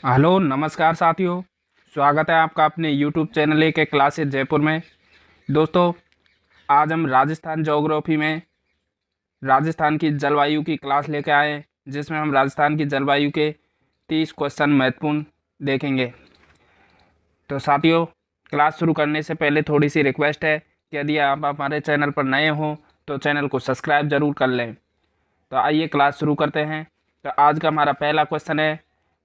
Hello नमस्कार साथियों। स्वागत है आपका अपने यूट्यूब चैनल एक क्लासेस जयपुर में। दोस्तों, आज हम राजस्थान ज्योग्राफी में राजस्थान की जलवायु की क्लास लेकर आए हैं, जिसमें हम राजस्थान की जलवायु के 30 क्वेश्चन महत्वपूर्ण देखेंगे। तो साथियों, क्लास शुरू करने से पहले थोड़ी सी रिक्वेस्ट है कि यदि आप हमारे चैनल पर नए हों तो चैनल को सब्सक्राइब ज़रूर कर लें। तो आइए क्लास शुरू करते हैं। तो आज का हमारा पहला क्वेश्चन है,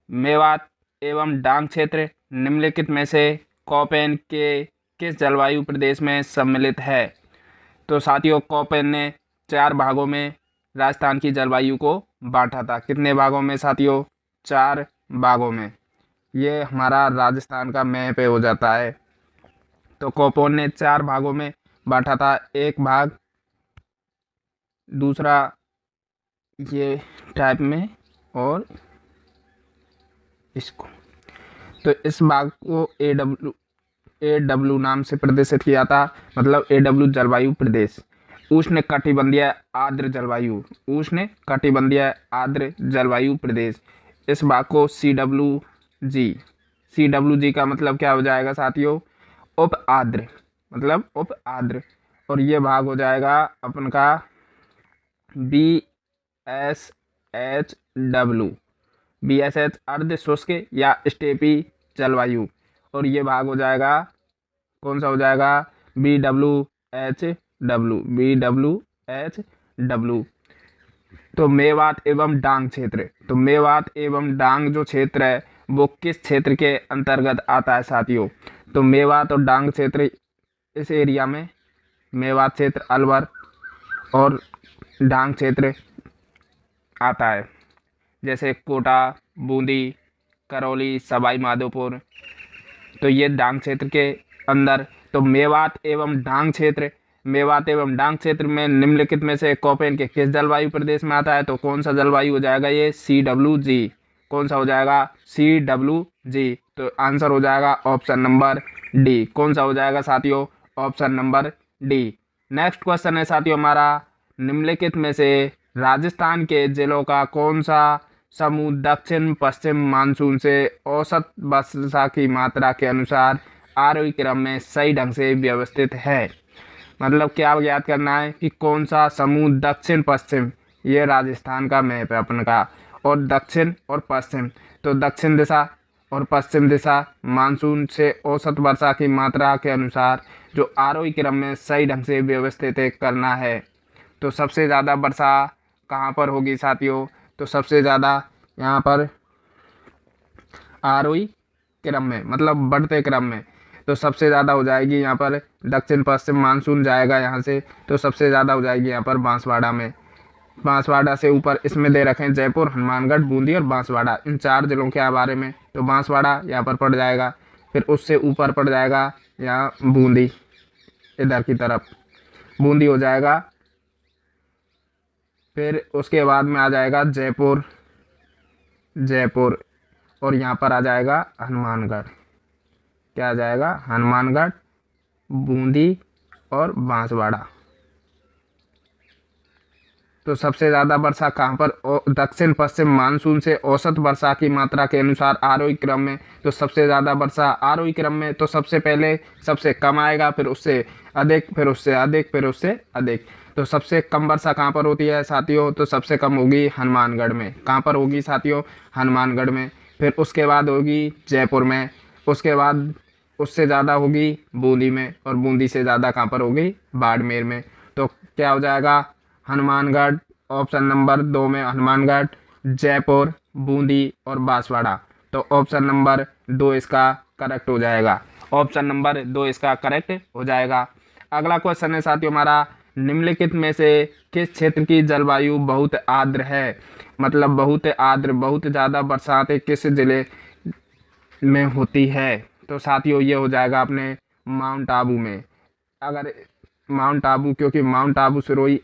मेवात एवं डांग क्षेत्र निम्नलिखित में से कौपेन के किस जलवायु प्रदेश में सम्मिलित है। तो साथियों, कौपेन ने 4 भागों में राजस्थान की जलवायु को बांटा था। कितने भागों में साथियों? 4 भागों में। ये हमारा राजस्थान का मैप हो जाता है। तो कौपेन ने 4 भागों में बांटा था। एक भाग, दूसरा ये टाइप में, और इसको। तो इस भाग को ए डब्ल्यू नाम से प्रदर्शित किया था, मतलब AW जलवायु प्रदेश। उष्ण कटिबंधीय आर्द्र जलवायु, उष्ण कटिबंधीय आर्द्र जलवायु प्रदेश। इस भाग को CWG का मतलब क्या हो जाएगा साथियों? उप आर्द्र, मतलब उप आर्द्र। और ये भाग हो जाएगा अपन का BSH अर्ध शुष्क या स्टेपी जलवायु। और ये भाग हो जाएगा, कौन सा हो जाएगा? BWHW। तो मेवात एवं डांग क्षेत्र, तो मेवात एवं डांग जो क्षेत्र है वो किस क्षेत्र के अंतर्गत आता है साथियों? तो मेवात और डांग क्षेत्र, इस एरिया में मेवात क्षेत्र अलवर और डांग क्षेत्र आता है, जैसे कोटा, बूंदी, करौली, सवाई माधोपुर। तो ये डांग क्षेत्र के अंदर। तो मेवात एवं डांग क्षेत्र, मेवात एवं डांग क्षेत्र में निम्नलिखित में से कौपेन के किस जलवायु प्रदेश में आता है? तो कौन सा जलवायु हो जाएगा? ये CWG। कौन सा हो जाएगा? CWG। तो आंसर हो जाएगा ऑप्शन नंबर डी। कौन सा हो जाएगा साथियों? Option number D. Next question है साथियों हमारा, निम्नलिखित में से राजस्थान के जिलों का कौन सा समूह दक्षिण पश्चिम मानसून से औसत वर्षा की मात्रा के अनुसार आरोही क्रम में सही ढंग से व्यवस्थित है? मतलब क्या याद करना है कि कौन सा समूह दक्षिण पश्चिम, ये राजस्थान का मैप है अपन का, और दक्षिण और पश्चिम। तो दक्षिण दिशा और पश्चिम दिशा मानसून से औसत वर्षा की मात्रा के अनुसार जो आरोही क्रम में सही ढंग से व्यवस्थित करना है। तो सबसे ज़्यादा वर्षा कहाँ पर होगी साथियों? तो सबसे ज़्यादा यहाँ पर आरोही क्रम में, मतलब बढ़ते क्रम में। तो सबसे ज़्यादा हो जाएगी यहाँ पर दक्षिण पश्चिम मानसून जाएगा यहाँ से, तो सबसे ज़्यादा हो जाएगी यहाँ पर बांसवाड़ा में। बांसवाड़ा से ऊपर इसमें दे रखे हैं जयपुर, हनुमानगढ़, बूंदी और बांसवाड़ा, इन 4 जिलों के बारे में। तो बांसवाड़ा यहाँ पर पड़ जाएगा, फिर उससे ऊपर पड़ जाएगा यहाँ बूंदी, इधर की तरफ बूंदी हो जाएगा। फिर उसके बाद में आ जाएगा जयपुर, और यहाँ पर आ जाएगा हनुमानगढ़। क्या आ जाएगा? हनुमानगढ़, बूंदी और बांसवाड़ा। तो सबसे ज़्यादा वर्षा कहाँ पर? दक्षिण पश्चिम मानसून से औसत वर्षा की मात्रा के अनुसार आरोही क्रम में। तो सबसे ज़्यादा वर्षा आरोही क्रम में, तो सबसे पहले सबसे कम आएगा, फिर उससे अधिक, फिर उससे अधिक, फिर उससे अधिक। तो सबसे कम वर्षा कहाँ पर होती है साथियों? तो सबसे कम होगी हनुमानगढ़ में। कहाँ पर होगी साथियों? हनुमानगढ़ में। फिर उसके बाद होगी जयपुर में, उसके बाद उससे ज़्यादा होगी बूंदी में, और बूंदी से ज़्यादा कहाँ पर होगी? बाड़मेर में। तो क्या हो जाएगा? हनुमानगढ़, ऑप्शन नंबर 2 में हनुमानगढ़, जयपुर, बूंदी और बांसवाड़ा। तो ऑप्शन नंबर 2 इसका करेक्ट हो जाएगा। ऑप्शन नंबर 2 इसका करेक्ट हो जाएगा। अगला क्वेश्चन है साथियों हमारा, निम्नलिखित में से किस क्षेत्र की जलवायु बहुत आर्द्र है? मतलब बहुत आर्द्र, बहुत ज़्यादा बरसात किस जिले में होती है? तो साथियों ये हो जाएगा अपने माउंट आबू में। अगर माउंट आबू, क्योंकि माउंट आबू सिरोही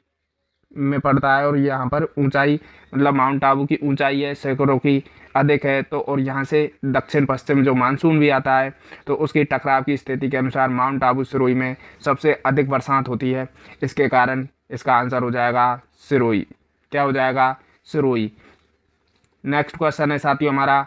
में पड़ता है, और यहाँ पर ऊंचाई, मतलब माउंट आबू की ऊंचाई है सैकड़ों की अधिक है। तो और यहाँ से दक्षिण पश्चिम जो मानसून भी आता है, तो उसकी टकराव की स्थिति के अनुसार माउंट आबू सिरोही में सबसे अधिक बरसात होती है। इसके कारण इसका आंसर हो जाएगा सिरोही। क्या हो जाएगा? सिरोही। नेक्स्ट क्वेश्चन है साथियों हमारा,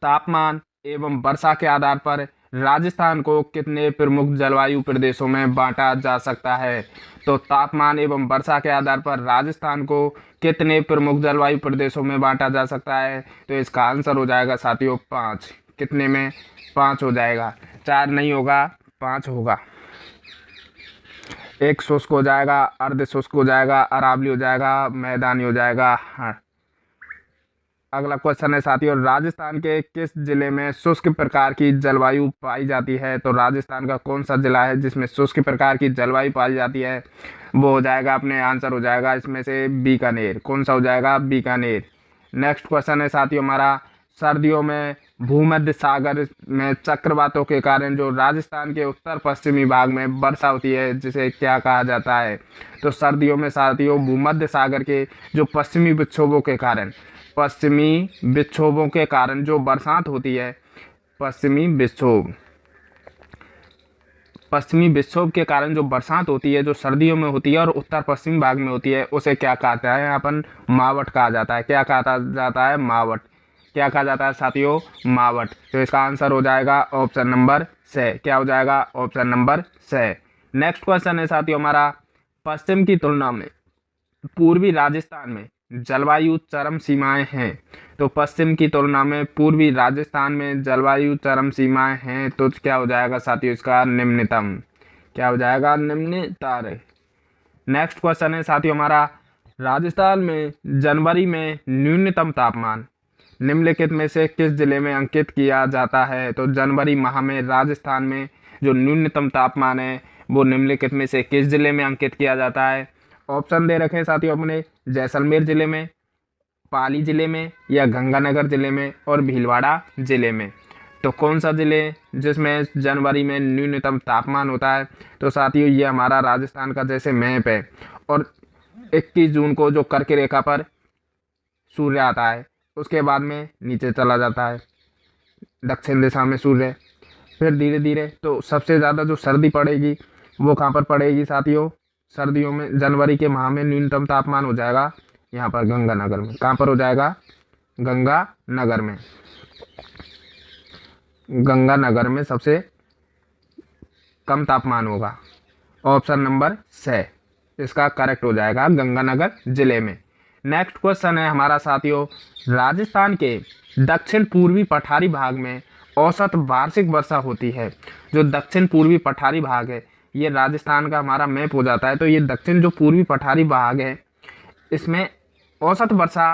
तापमान एवं वर्षा के आधार पर राजस्थान को कितने प्रमुख जलवायु प्रदेशों में बांटा जा सकता है? तो तापमान एवं वर्षा के आधार पर राजस्थान को कितने प्रमुख जलवायु प्रदेशों में बांटा जा सकता है? तो इसका आंसर हो जाएगा साथियों 5। कितने में? 5 हो जाएगा, 4 नहीं होगा, 5 होगा। एक शुष्क हो जाएगा, अर्ध शुष्क हो जाएगा, अरावली हो जाएगा, मैदानी हो जाएगा। हाँ। अगला क्वेश्चन है साथियों, राजस्थान के किस जिले में शुष्क प्रकार की जलवायु पाई जाती है? तो राजस्थान का कौन सा जिला है जिसमें शुष्क प्रकार की जलवायु पाई जाती है? वो हो जाएगा, अपने आंसर हो जाएगा इसमें से बीकानेर। कौन सा हो जाएगा? बीकानेर। नेक्स्ट क्वेश्चन है साथियों हमारा, सर्दियों में भूमध्य सागर में चक्रवातों के कारण जो राजस्थान के उत्तर पश्चिमी भाग में वर्षा होती है जिसे क्या कहा जाता है? तो सर्दियों में साथियों भूमध्य सागर के जो पश्चिमी विक्षोभों के कारण जो बरसात होती है, पश्चिमी विक्षोभ के कारण जो बरसात होती है, जो सर्दियों में होती है और उत्तर पश्चिमी भाग में होती है, उसे क्या कहता है? अपन मावट कहा जाता है। क्या कहा जाता है? मावट। क्या कहा जाता है साथियों? मावट। तो इसका आंसर हो जाएगा ऑप्शन नंबर से। क्या हो जाएगा? ऑप्शन नंबर से। नेक्स्ट क्वेश्चन है साथियों हमारा, पश्चिम की तुलना में पूर्वी राजस्थान में जलवायु चरम सीमाएं हैं। तो पश्चिम की तुलना में पूर्वी राजस्थान में जलवायु चरम सीमाएं हैं, तो क्या हो जाएगा साथियों? इसका निम्नतम। क्या हो जाएगा? निम्नतर। नेक्स्ट क्वेश्चन है साथियों हमारा, राजस्थान में जनवरी में न्यूनतम तापमान निम्नलिखित में से किस जिले में अंकित किया जाता है? तो जनवरी माह में राजस्थान में जो न्यूनतम तापमान है वो निम्नलिखित में से किस जिले में अंकित किया जाता है? ऑप्शन दे रखे हैं साथियों अपने, जैसलमेर जिले में, पाली जिले में, या गंगानगर जिले में और भीलवाड़ा जिले में। तो कौन सा जिले जिसमें जनवरी में न्यूनतम तापमान होता है? तो साथियों ये हमारा राजस्थान का जैसे मैप है और 21 जून को जो कर्क रेखा पर सूर्य आता है उसके बाद में नीचे चला जाता है दक्षिण दिशा में सूर्य, फिर धीरे धीरे तो सबसे ज़्यादा जो सर्दी पड़ेगी वो कहाँ पर पड़ेगी साथियों? सर्दियों में जनवरी के माह में न्यूनतम तापमान हो जाएगा यहाँ पर गंगानगर में। कहाँ पर हो जाएगा? गंगानगर में। गंगानगर में सबसे कम तापमान होगा। ऑप्शन नंबर से इसका करेक्ट हो जाएगा, गंगानगर जिले में। नेक्स्ट क्वेश्चन है हमारा साथियों, राजस्थान के दक्षिण पूर्वी पठारी भाग में औसत वार्षिक वर्षा होती है। जो दक्षिण पूर्वी पठारी भाग है ये राजस्थान का हमारा मैप हो जाता है। तो ये दक्षिण जो पूर्वी पठारी भाग है इसमें औसत वर्षा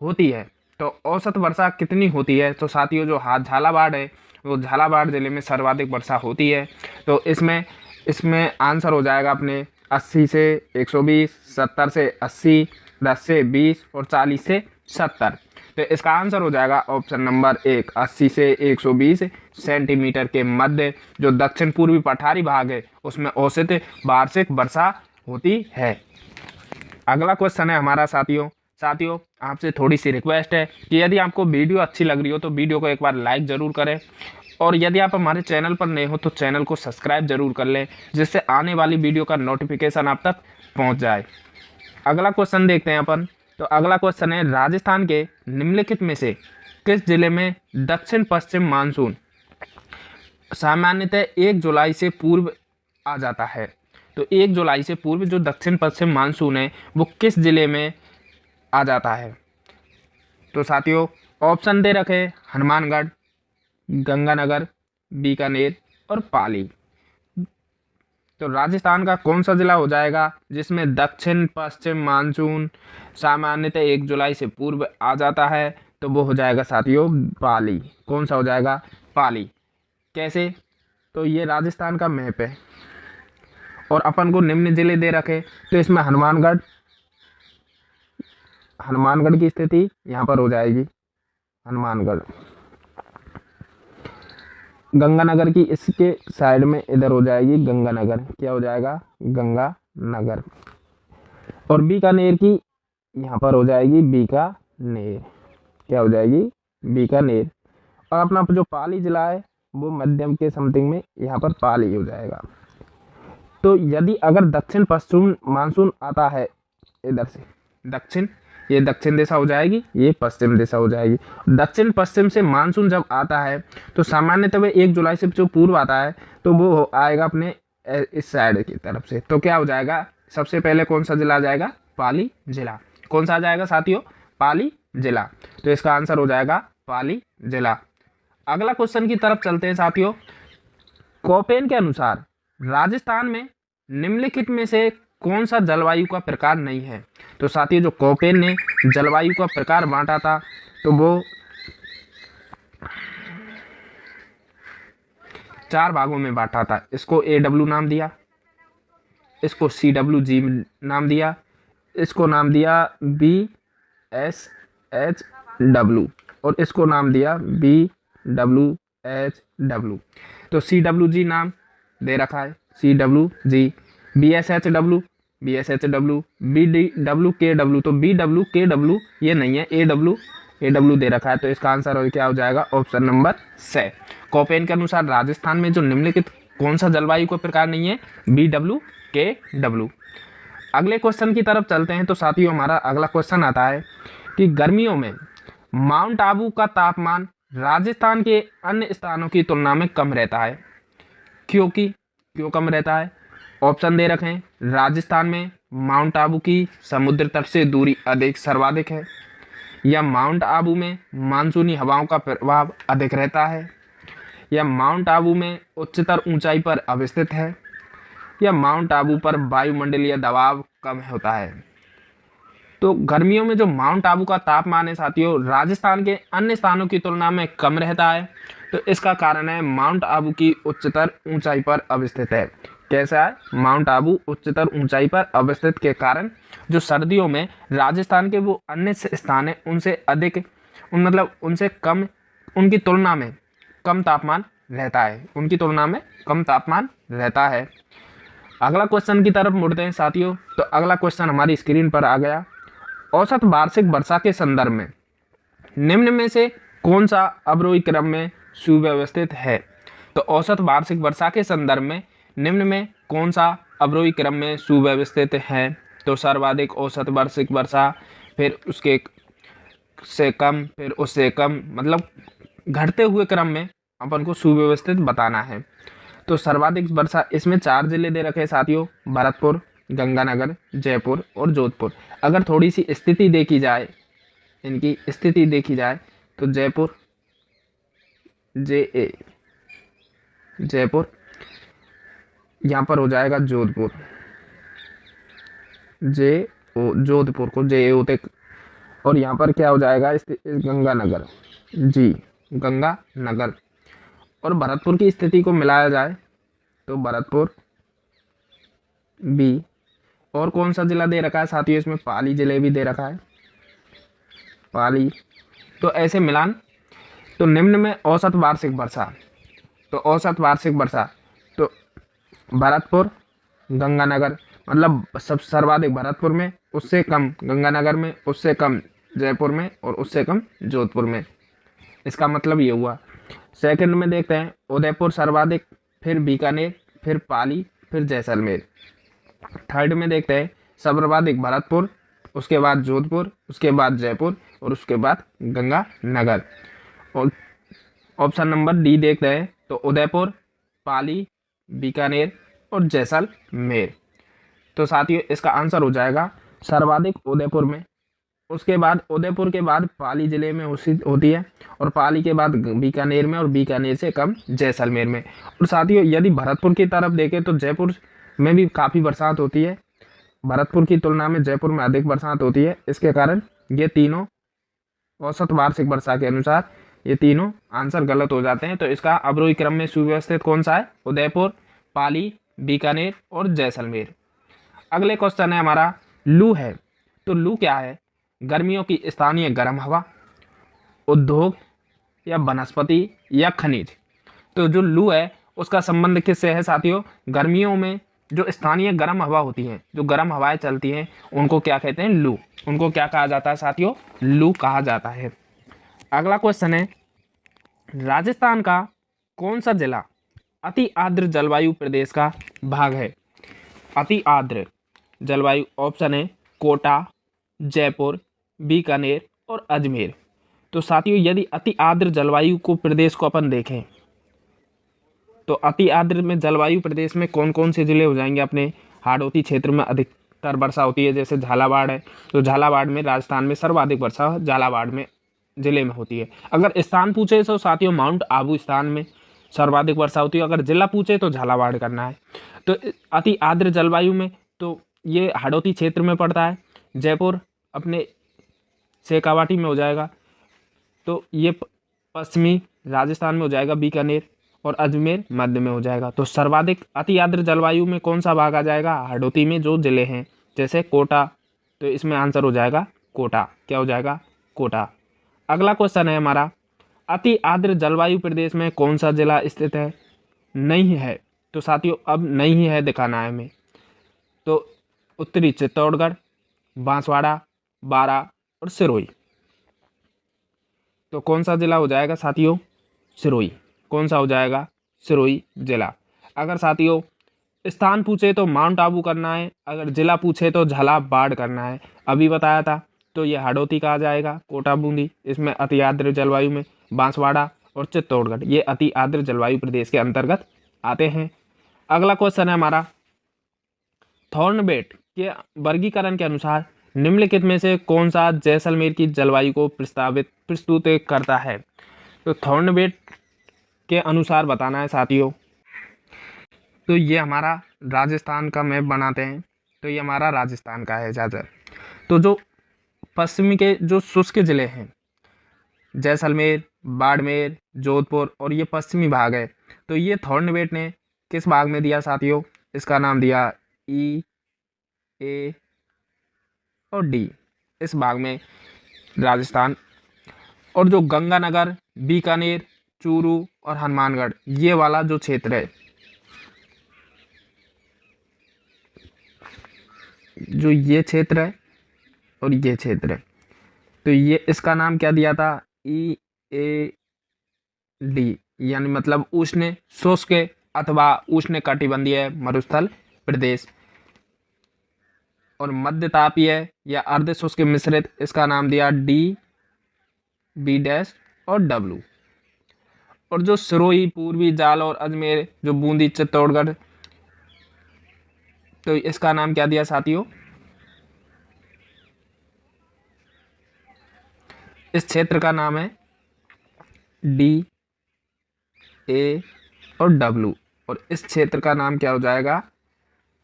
होती है। तो औसत वर्षा कितनी होती है? तो साथियों जो झालावाड़ है वो झालावाड़ जिले में सर्वाधिक वर्षा होती है। तो इसमें आंसर हो जाएगा अपने 80 से 120, 70 से 80, 10 से 20 और 40 से 70। तो इसका आंसर हो जाएगा ऑप्शन नंबर 1, 80 से 120 सेंटीमीटर के मध्य जो दक्षिण पूर्वी पठारी भाग है उसमें औसत वार्षिक वर्षा होती है। अगला क्वेश्चन है हमारा साथियों आपसे थोड़ी सी रिक्वेस्ट है कि यदि आपको वीडियो अच्छी लग रही हो तो वीडियो को एक बार लाइक ज़रूर करें और यदि आप हमारे चैनल पर नए हो तो चैनल को सब्सक्राइब जरूर कर लें जिससे आने वाली वीडियो का नोटिफिकेशन आप तक पहुंच जाए। अगला क्वेश्चन देखते हैं अपन। तो अगला क्वेश्चन है, राजस्थान के निम्नलिखित में से किस जिले में दक्षिण पश्चिम मानसून सामान्यतः 1 जुलाई से पूर्व आ जाता है? तो 1 जुलाई से पूर्व जो दक्षिण पश्चिम मानसून है वो किस जिले में आ जाता है? तो साथियों ऑप्शन दे रखे हनुमानगढ़, गंगानगर, बीकानेर और पाली। तो राजस्थान का कौन सा जिला हो जाएगा जिसमें दक्षिण पश्चिम मानसून सामान्यतः 1 जुलाई से पूर्व आ जाता है? तो वो हो जाएगा साथियों पाली। कौन सा हो जाएगा? पाली। कैसे? तो ये राजस्थान का मैप है और अपन को निम्न जिले दे रखे, तो इसमें हनुमानगढ़ की स्थिति यहाँ पर हो जाएगी, हनुमानगढ़। गंगानगर की इसके साइड में इधर हो जाएगी गंगानगर। क्या हो जाएगा? गंगानगर। और बीकानेर की यहाँ पर हो जाएगी बीकानेर। क्या हो जाएगी? बीकानेर। और अपना जो पाली जिला है वो मध्यम के समथिंग में यहाँ पर पाली हो जाएगा। तो यदि अगर दक्षिण पश्चिम मानसून आता है इधर से दक्षिण ये दक्षिण दिशा हो जाएगी, ये पश्चिम दिशा हो जाएगी। दक्षिण पश्चिम से मानसून जब आता है तो सामान्यतः 1 जुलाई से जो पूर्व आता है तो वो आएगा अपने इस साइड की तरफ से। तो क्या हो जाएगा, सबसे पहले कौन सा जिला आ जाएगा, पाली जिला। कौन सा आ जाएगा साथियों, पाली जिला। तो इसका आंसर हो जाएगा पाली जिला। अगला क्वेश्चन की तरफ चलते हैं साथियों। कोपेन के अनुसार राजस्थान में निम्नलिखित में से कौन सा जलवायु का प्रकार नहीं है। तो साथियों जो कोपेन ने जलवायु का प्रकार बांटा था तो वो 4 भागों में बांटा था। इसको AW नाम दिया, इसको CWG नाम दिया, इसको नाम दिया BSHW और इसको नाम दिया BWHW। तो CWG नाम दे रखा है, CWG, BSHW, BDWKW, तो BWKW ये नहीं है, AW दे रखा है। तो इसका आंसर क्या हो जाएगा, ऑप्शन नंबर C। कोपेन के अनुसार राजस्थान में जो निम्नलिखित कौन सा जलवायु का प्रकार नहीं है, BWKW। अगले क्वेश्चन की तरफ चलते हैं। तो साथियों हमारा अगला क्वेश्चन आता है कि गर्मियों में माउंट आबू का तापमान राजस्थान के अन्य स्थानों की तुलना में कम रहता है, क्यों कम रहता है। ऑप्शन दे रखे हैं, राजस्थान में माउंट आबू की समुद्र तट से दूरी सर्वाधिक है, या माउंट आबू में मानसूनी हवाओं का प्रभाव अधिक रहता है, या माउंट आबू में उच्चतर ऊंचाई पर अवस्थित है, या माउंट आबू पर वायुमंडलीय दबाव कम होता है। तो गर्मियों में जो माउंट आबू का तापमान है साथियों राजस्थान के अन्य स्थानों की तुलना में कम रहता है। तो इसका कारण है माउंट आबू की उच्चतर ऊंचाई पर अवस्थित है। कैसा है, माउंट आबू उच्चतर ऊंचाई पर अवस्थित के कारण जो सर्दियों में राजस्थान के वो अन्य स्थान है उनसे अधिक मतलब उनसे कम, उनकी तुलना में कम तापमान रहता है, उनकी तुलना में कम तापमान रहता है। अगला क्वेश्चन की तरफ मुड़ते हैं साथियों। तो अगला क्वेश्चन हमारी स्क्रीन पर आ गया। औसत वार्षिक वर्षा के संदर्भ में निम्न में से कौन सा अवरोही क्रम में सुव्यवस्थित है। तो औसत वार्षिक वर्षा के संदर्भ में निम्न में कौन सा अवरोही क्रम में सुव्यवस्थित है। तो सर्वाधिक औसत वार्षिक वर्षा, फिर उसके से कम, फिर उससे कम, मतलब घटते हुए क्रम में अपन को सुव्यवस्थित बताना है। तो सर्वाधिक वर्षा इसमें 4 जिले दे रखे साथियों, भरतपुर, गंगानगर, जयपुर और जोधपुर। अगर थोड़ी सी स्थिति देखी जाए, इनकी स्थिति देखी जाए तो जयपुर जयपुर, यहाँ पर हो जाएगा जोधपुर, जोधपुर को JO तक, और यहाँ पर क्या हो जाएगा गंगानगर, गंगानगर। और भरतपुर की स्थिति को मिलाया जाए तो भरतपुर B। और कौन सा जिला दे रखा है साथियों, इसमें पाली जिले भी दे रखा है, पाली। तो ऐसे मिलान, तो निम्न में औसत वार्षिक वर्षा, तो औसत वार्षिक वर्षा तो भरतपुर, गंगानगर, मतलब सब सर्वाधिक भरतपुर में, उससे कम गंगानगर में, उससे कम जयपुर में और उससे कम जोधपुर में। इसका मतलब ये हुआ। सेकंड में देखते हैं उदयपुर सर्वाधिक, फिर बीकानेर, फिर पाली, फिर जैसलमेर। थर्ड में देखते हैं सर्वाधिक भरतपुर, उसके बाद जोधपुर, उसके बाद जयपुर और उसके बाद गंगानगर। और ऑप्शन नंबर D देखते हैं तो उदयपुर, पाली, बीकानेर और जैसलमेर। तो साथियों इसका आंसर हो जाएगा सर्वाधिक उदयपुर में, उसके बाद उदयपुर के बाद पाली जिले में होती है, और पाली के बाद बीकानेर में, और बीकानेर से कम जैसलमेर में। और साथियों यदि भरतपुर की तरफ देखें तो जयपुर में भी काफ़ी बरसात होती है, भरतपुर की तुलना में जयपुर में अधिक बरसात होती है। इसके कारण ये तीनों औसत वार्षिक वर्षा के अनुसार ये तीनों आंसर गलत हो जाते हैं। तो इसका अवरोही क्रम में सुव्यवस्थित कौन सा है, उदयपुर, पाली, बीकानेर और जैसलमेर। अगले क्वेश्चन है हमारा लू है। तो लू क्या है, गर्मियों की स्थानीय गर्म हवा, उद्योग या वनस्पति या खनिज। तो जो लू है उसका संबंध किससे है साथियों, गर्मियों में जो स्थानीय गर्म हवा होती है, जो गर्म हवाएं चलती हैं उनको क्या कहते हैं, लू। उनको क्या कहा जाता है साथियों, लू कहा जाता है। अगला क्वेश्चन है राजस्थान का कौन सा जिला अति आर्द्र जलवायु प्रदेश का भाग है। अति आर्द्र जलवायु, ऑप्शन है कोटा, जयपुर, बीकानेर और अजमेर। तो साथियों यदि अति आर्द्र जलवायु को प्रदेश को अपन देखें तो अति आर्द्र में जलवायु प्रदेश में कौन कौन से जिले हो जाएंगे अपने? हाड़ौती क्षेत्र में अधिकतर वर्षा होती है, जैसे झालावाड़ है, तो झालावाड़ में राजस्थान में सर्वाधिक वर्षा झालावाड़ में जिले में होती है। अगर स्थान पूछे तो साथियों माउंट आबू स्थान में सर्वाधिक वर्षा होती है। अगर जिला पूछे तो झालावाड़ करना है। तो अति आर्द्र जलवायु में तो ये हाड़ौती क्षेत्र में पड़ता है, जयपुर अपने शेखावाटी में हो जाएगा, तो ये पश्चिमी राजस्थान में हो जाएगा बीकानेर, और अजमेर मध्य में हो जाएगा। तो सर्वाधिक अति आर्द्र जलवायु में कौन सा भाग आ जाएगा? हाड़ौती में जो जिले हैं, जैसे कोटा, तो इसमें आंसर हो जाएगा कोटा। क्या हो जाएगा? कोटा। अगला क्वेश्चन है हमारा, अति आर्द्र जलवायु प्रदेश में कौन सा जिला स्थित है? नहीं है। तो साथियों अब नहीं है दिखाना है हमें। तो उत्तरी चित्तौड़गढ़, बांसवाड़ा, बारा और सिरोही। तो कौन सा जिला हो जाएगा साथियों? सिरोही। कौन सा हो जाएगा? सिरोही जिला। अगर साथियों स्थान पूछे तो माउंट आबू करना है, अगर जिला पूछे तो झालावाड़ करना है। अभी बताया था, तो ये हाड़ौती का आ जाएगा, कोटा बूंदी, इसमें अति आर्द्र जलवायु में बांसवाड़ा और चित्तौड़गढ़ ये अति आर्द्र जलवायु प्रदेश के अंतर्गत आते हैं। अगला क्वेश्चन है हमारा, थॉर्नबेट के वर्गीकरण के अनुसार निम्नलिखित में से कौन सा जैसलमेर की जलवायु को प्रस्तुत करता है? तो थॉर्नबेट के अनुसार बताना है साथियों। तो ये हमारा राजस्थान का मैप बनाते हैं, तो ये हमारा राजस्थान का है ज़्यादा। तो जो पश्चिमी के जो शुष्क जिले हैं, जैसलमेर, बाड़मेर, जोधपुर और ये पश्चिमी भाग है, तो ये थॉर्नबेट ने किस भाग में दिया साथियों? इसका नाम दिया ई, ए और डी, इस भाग में राजस्थान। और जो गंगानगर, बीकानेर, चूरू और हनुमानगढ़ ये वाला जो क्षेत्र है, जो ये क्षेत्र है और ये क्षेत्र है, तो ये इसका नाम क्या दिया था? ई, ए, डी, यानी मतलब उष्ण शुष्क अथवा उष्ण कटिबंधीय मरुस्थल प्रदेश। और मध्य तापीय या अर्ध शुष्क मिश्रित, इसका नाम दिया डी, बी डैश और डब्लू। और जो सिरोही, पूर्वी जाल और अजमेर, जो बूंदी, चित्तौड़गढ़, तो इसका नाम क्या दिया साथियों? इस क्षेत्र का नाम है डी, ए और डब्लू, और इस क्षेत्र का नाम क्या हो जाएगा?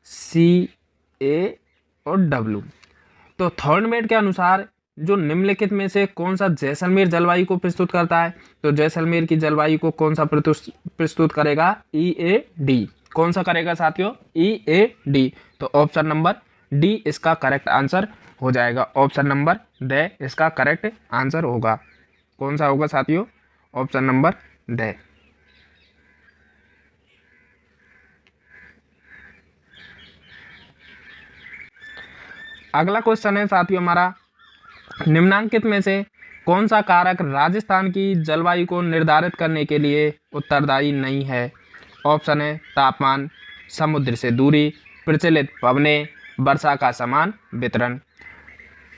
सी, ए और डब्लू। तो थॉर्नबेट के अनुसार जो निम्नलिखित में से कौन सा जैसलमेर जलवायु को प्रस्तुत करता है? तो जैसलमेर की जलवायु को कौन सा प्रस्तुत करेगा? ई, ए, डी। कौन सा करेगा साथियों? ई, ए, डी। तो ऑप्शन नंबर डी इसका करेक्ट आंसर हो जाएगा। ऑप्शन नंबर ड इसका करेक्ट आंसर होगा। कौन सा होगा साथियों? ऑप्शन नंबर ड। अगला क्वेश्चन है साथियों हमारा, निम्नांकित में से कौन सा कारक राजस्थान की जलवायु को निर्धारित करने के लिए उत्तरदायी नहीं है? ऑप्शन है तापमान, समुद्र से दूरी, प्रचलित पवनें, वर्षा का समान वितरण।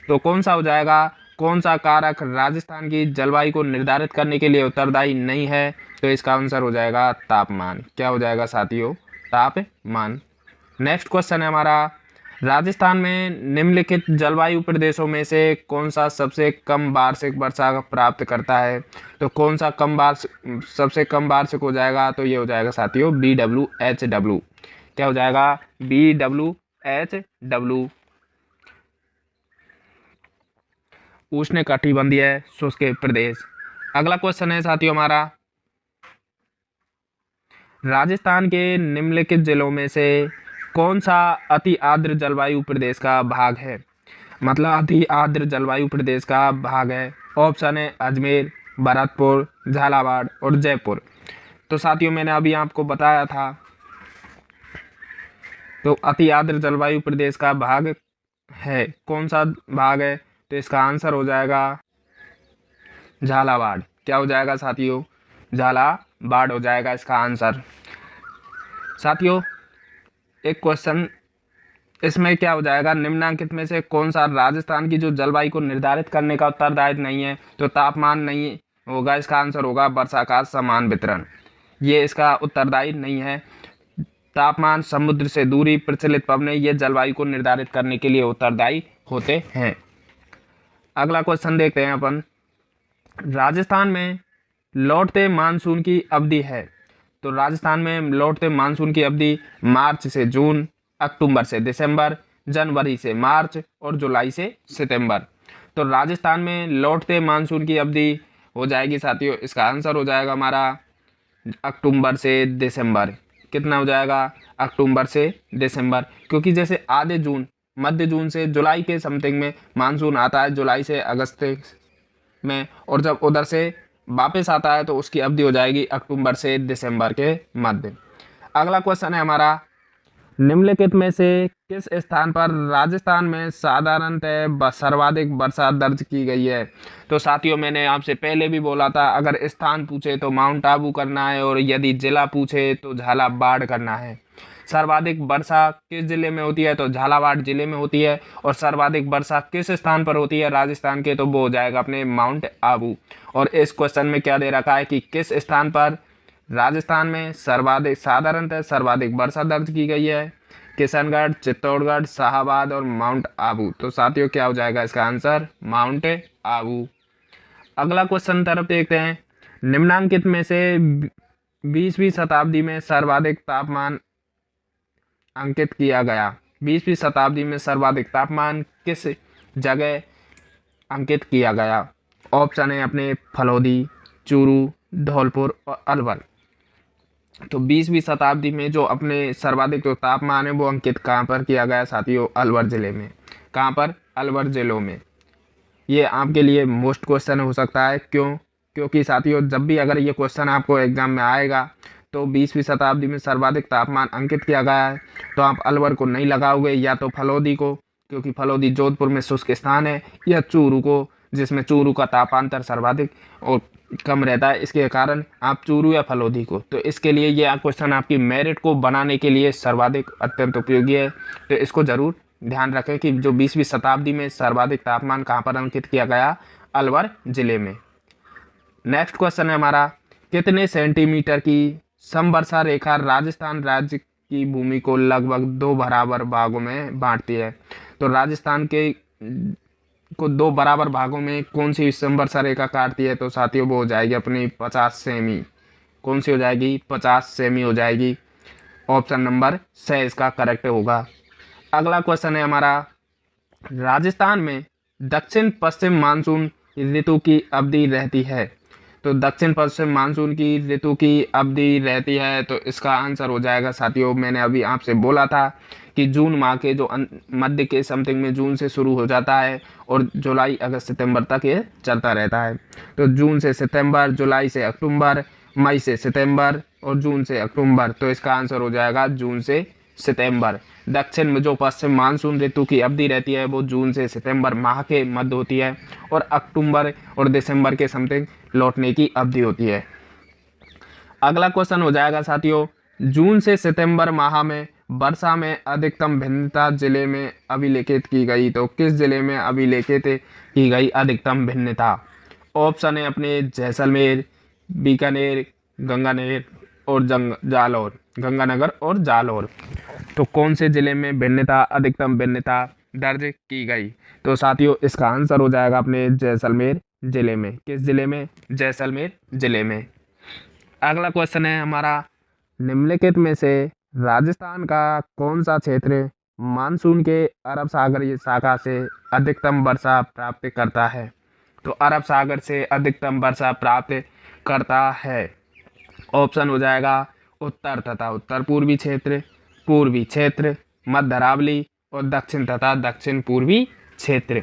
तो कौन सा हो जाएगा? कौन सा कारक राजस्थान की जलवायु को निर्धारित करने के लिए उत्तरदायी नहीं है? तो इसका आंसर हो जाएगा तापमान। क्या हो जाएगा साथियों? तापमान। नेक्स्ट क्वेश्चन है हमारा, राजस्थान में निम्नलिखित जलवायु प्रदेशों में से कौन सा सबसे कम वार्षिक वर्षा प्राप्त करता है? तो कौन सा सबसे कम वार्षिक हो जाएगा? तो ये हो जाएगा साथियों BWHW। क्या हो जाएगा? BWHW, उष्ण कटिबंधीय शुष्क प्रदेश। अगला क्वेश्चन है साथियों हमारा, राजस्थान के निम्नलिखित जिलों में से कौन सा अति आर्द्र जलवायु प्रदेश का भाग है? मतलब अति आर्द्र जलवायु प्रदेश का भाग है। ऑप्शन है अजमेर, भरतपुर, झालावाड़ और जयपुर। तो साथियों मैंने अभी आपको बताया था, तो अति आर्द्र जलवायु प्रदेश का भाग है, कौन सा भाग है? तो इसका आंसर हो जाएगा झालावाड़। क्या हो जाएगा साथियों? झालावाड़ हो जाएगा इसका आंसर। साथियों एक क्वेश्चन इसमें क्या हो जाएगा, निम्नलिखित में से कौन सा राजस्थान की जो जलवायु को निर्धारित करने का उत्तरदायित्व नहीं है, तो तापमान नहीं होगा, इसका आंसर होगा वर्षा का समान वितरण। ये इसका उत्तरदायी नहीं है। तापमान, समुद्र से दूरी, प्रचलित पवनें ये जलवायु को निर्धारित करने के लिए उत्तरदायी होते हैं। अगला क्वेश्चन देखते हैं अपन। राजस्थान में लौटते मानसून की अवधि है। तो राजस्थान में लौटते मानसून की अवधि मार्च से जून, अक्टूबर से दिसंबर, जनवरी से मार्च और जुलाई से सितंबर। तो राजस्थान में लौटते मानसून की अवधि हो जाएगी साथियों, इसका आंसर हो जाएगा हमारा अक्टूबर से दिसंबर। कितना हो जाएगा, अक्टूबर से दिसंबर, क्योंकि जैसे आधे जून, मध्य जून से जुलाई के समथिंग में मानसून आता है, जुलाई से अगस्त में, और जब उधर से वापस आता है तो उसकी अवधि हो जाएगी अक्टूबर से दिसंबर के मध्य। अगला क्वेश्चन है हमारा, निम्नलिखित में से किस स्थान पर राजस्थान में साधारणतः सर्वाधिक वर्षा दर्ज की गई है। तो साथियों मैंने आपसे पहले भी बोला था, अगर स्थान पूछे तो माउंट आबू करना है, और यदि जिला पूछे तो झालावाड़ करना है। सर्वाधिक वर्षा किस जिले में होती है, तो झालावाड़ जिले में होती है। और सर्वाधिक वर्षा किस स्थान पर होती है राजस्थान के, तो वो हो जाएगा अपने माउंट आबू। और इस क्वेश्चन में क्या दे रखा है कि किस स्थान पर राजस्थान में साधारणतः सर्वाधिक वर्षा दर्ज की गई है, किशनगढ़, चित्तौड़गढ़, शाहाबाद और माउंट आबू। तो साथियों क्या हो जाएगा इसका आंसर, माउंट आबू। अगला क्वेश्चन तरफ देखते हैं। निम्नांकित में से 20वीं शताब्दी में सर्वाधिक तापमान अंकित किया गया। 20वीं शताब्दी में सर्वाधिक तापमान किस जगह अंकित किया गया। ऑप्शन है अपने फलोदी, चूरू, धौलपुर और अलवर। तो 20वीं शताब्दी में जो अपने सर्वाधिक जो तापमान है वो अंकित कहाँ पर किया गया साथियों, अलवर जिले में। कहाँ पर, अलवर जिलों में। ये आपके लिए मोस्ट क्वेश्चन हो सकता है, क्यों, क्योंकि साथियों जब भी अगर ये क्वेश्चन आपको एग्जाम में आएगा तो 20वीं शताब्दी में सर्वाधिक तापमान अंकित किया गया है, तो आप अलवर को नहीं लगाओगे, या तो फलोदी को, क्योंकि फलोदी जोधपुर में शुष्क स्थान है, या चूरू को, जिसमें चूरू का तापांतर सर्वाधिक और कम रहता है, इसके कारण आप चूरू या फलोदी को। तो इसके लिए ये क्वेश्चन आपकी मेरिट को बनाने के लिए सर्वाधिक अत्यंत उपयोगी है। तो इसको जरूर ध्यान रखें कि जो 20वीं शताब्दी में सर्वाधिक तापमान कहाँ पर अंकित किया गया, अलवर जिले में। नेक्स्ट क्वेश्चन है हमारा, कितने सेंटीमीटर की समवर्षा रेखा राजस्थान राज्य की भूमि को लगभग 2 बराबर भागों में बांटती है। तो राजस्थान के को 2 बराबर भागों में कौन सी समवर्षा रेखा काटती है, तो साथियों वो हो जाएगी अपनी 50 सेमी। कौन सी हो जाएगी, 50 सेमी हो जाएगी। ऑप्शन नंबर 6 इसका करेक्ट होगा। अगला क्वेश्चन है हमारा, राजस्थान में दक्षिण पश्चिम मानसून ऋतु की अवधि रहती है। तो दक्षिण पश्चिम मानसून की ऋतु की अवधि रहती है, तो इसका आंसर हो जाएगा साथियों, मैंने अभी आपसे बोला था कि जून माह के जो मध्य के समथिंग में जून से शुरू हो जाता है और जुलाई अगस्त सितंबर तक ये चलता रहता है। तो जून से सितंबर, जुलाई से अक्टूबर, मई से सितंबर और जून से अक्टूबर। तो इसका आंसर हो जाएगा जून से सितंबर। दक्षिण में जो पश्चिम मानसून ऋतु की अवधि रहती है वो जून से सितंबर माह के मध्य होती है, और अक्टूबर और दिसंबर के समथिंग लौटने की अवधि होती है। अगला क्वेश्चन हो जाएगा साथियों, जून से सितंबर माह में वर्षा में अधिकतम भिन्नता जिले में अभिलेखित की गई। तो किस जिले में अभिलेखित की गई अधिकतम भिन्नता। ऑप्शन है अपने जैसलमेर, बीकानेर, गंगानेर और जालौर, गंगानगर और जालौर। तो कौन से जिले में भिन्नता, अधिकतम भिन्नता दर्ज की गई। तो साथियों इसका आंसर हो जाएगा अपने जैसलमेर जिले में। किस जिले में, जैसलमेर जिले में। अगला क्वेश्चन है हमारा, निम्नलिखित में से राजस्थान का कौन सा क्षेत्र मानसून के अरब सागरीय शाखा से अधिकतम वर्षा प्राप्त करता है। तो अरब सागर से अधिकतम वर्षा प्राप्त करता है। ऑप्शन हो जाएगा उत्तर तथा उत्तर पूर्वी क्षेत्र, पूर्वी क्षेत्र, मध्य अरावली और दक्षिण तथा दक्षिण पूर्वी क्षेत्र।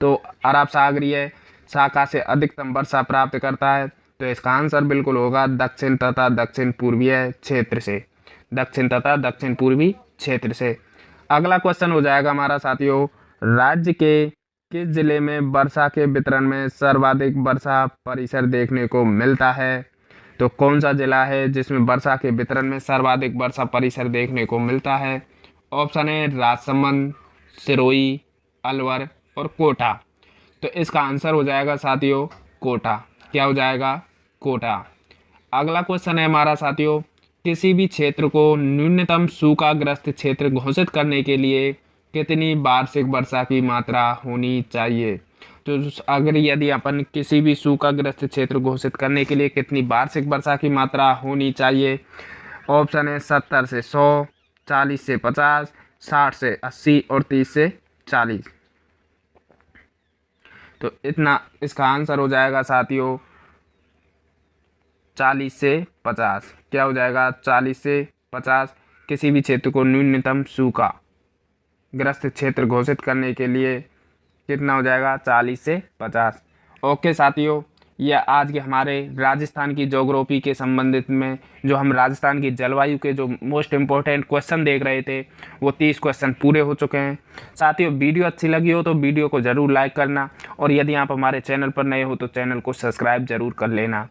तो अरब सागरीय शाखा से अधिकतम वर्षा प्राप्त करता है, तो इसका आंसर बिल्कुल होगा दक्षिण तथा दक्षिण पूर्वीय क्षेत्र से, दक्षिण तथा दक्षिण पूर्वी क्षेत्र से। अगला क्वेश्चन हो जाएगा हमारा साथियों, राज्य के किस जिले में वर्षा के वितरण में सर्वाधिक वर्षा परिसर देखने को मिलता है। तो कौन सा जिला है जिसमें वर्षा के वितरण में सर्वाधिक वर्षा परिसर देखने को मिलता है? ऑप्शन है राजसमंद, सिरोही, अलवर और कोटा। तो इसका आंसर हो जाएगा साथियों कोटा। क्या हो जाएगा? कोटा। अगला क्वेश्चन है हमारा साथियों, किसी भी क्षेत्र को न्यूनतम सूखाग्रस्त क्षेत्र घोषित करने के लिए कितनी वार्षिक वर्षा की मात्रा होनी चाहिए? तो अगर यदि अपन किसी भी सूखाग्रस्त क्षेत्र घोषित करने के लिए कितनी वार्षिक वर्षा की मात्रा होनी चाहिए? ऑप्शन है 70 से 100, 40 से 50, 60 से 80 और 30 से 40। तो इतना इसका आंसर हो जाएगा साथियों 40 से 50। क्या हो जाएगा? 40 से 50। किसी भी क्षेत्र को न्यूनतम सूखा ग्रस्त क्षेत्र घोषित करने के लिए कितना हो जाएगा? 40 से 50। ओके साथियों, यह आज के हमारे राजस्थान की ज्योग्राफी के संबंधित में जो हम राजस्थान की जलवायु के जो मोस्ट इम्पोर्टेंट क्वेश्चन देख रहे थे वो 30 क्वेश्चन पूरे हो चुके हैं। साथियों, वीडियो अच्छी लगी हो तो वीडियो को ज़रूर लाइक करना और यदि आप हमारे चैनल पर नए हो तो चैनल को सब्सक्राइब ज़रूर कर लेना।